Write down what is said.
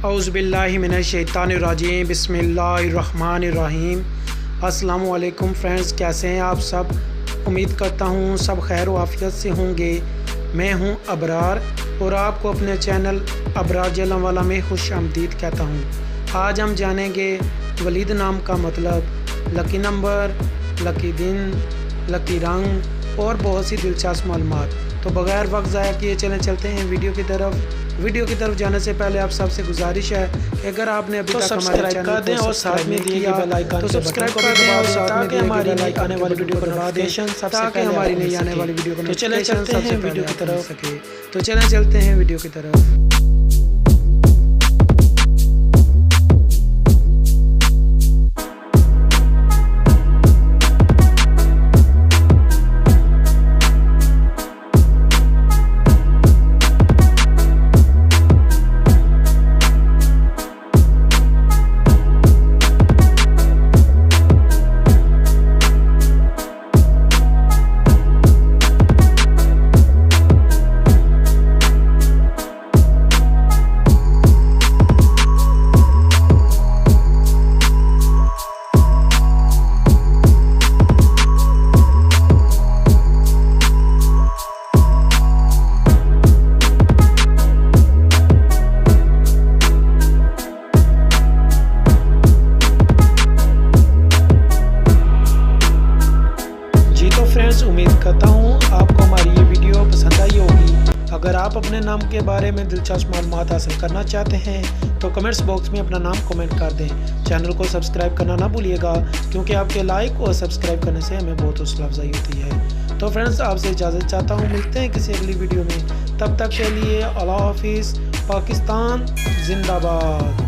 औज़ुबिल्लाहिमिनश्शैतानिर्रजीम बिस्मिल्लाहिर्रहमानिर्रहीम। अस्सलामु अलैकुम फ्रेंड्स, कैसे हैं आप सब। उम्मीद करता हूँ सब खैर व आफियत से होंगे। मैं हूँ अबरार और आपको अपने चैनल अबरार जलवाला में खुश आमदीद कहता हूँ। आज हम जानेंगे वलीद नाम का मतलब, लकी नंबर, लकी दिन, लकी रंग और बहुत सी दिलचस्प मालूमात। तो बगैर वक्त ज़ाया किए चलते हैं वीडियो की तरफ जाने से पहले आप सबसे गुजारिश है कि अगर आपने अभी तक हमारे चैनल को और साथ में दिए गए बेल आइकन तो सब्सक्राइब कर दें और साथ में हमारी नई आने वाली वीडियो का नोटिफिकेशन सबसे पहले हमारी नई आने वाली वीडियो का नोटिफिकेशन चलते हैं वीडियो की तरफ। तो चलते हैं वीडियो की तरफ। फ्रेंड्स, उम्मीद करता हूँ आपको हमारी ये वीडियो पसंद आई होगी। अगर आप अपने नाम के बारे में दिलचस्प मालूमात हासिल करना चाहते हैं तो कमेंट्स बॉक्स में अपना नाम कमेंट कर दें। चैनल को सब्सक्राइब करना ना भूलिएगा, क्योंकि आपके लाइक और सब्सक्राइब करने से हमें बहुत हौसला अफजाई होती है। तो फ्रेंड्स, आपसे इजाज़त चाहता हूँ, मिलते हैं किसी अगली वीडियो में। तब तक के लिए अल्लाह हाफिज़। पाकिस्तान जिंदाबाद।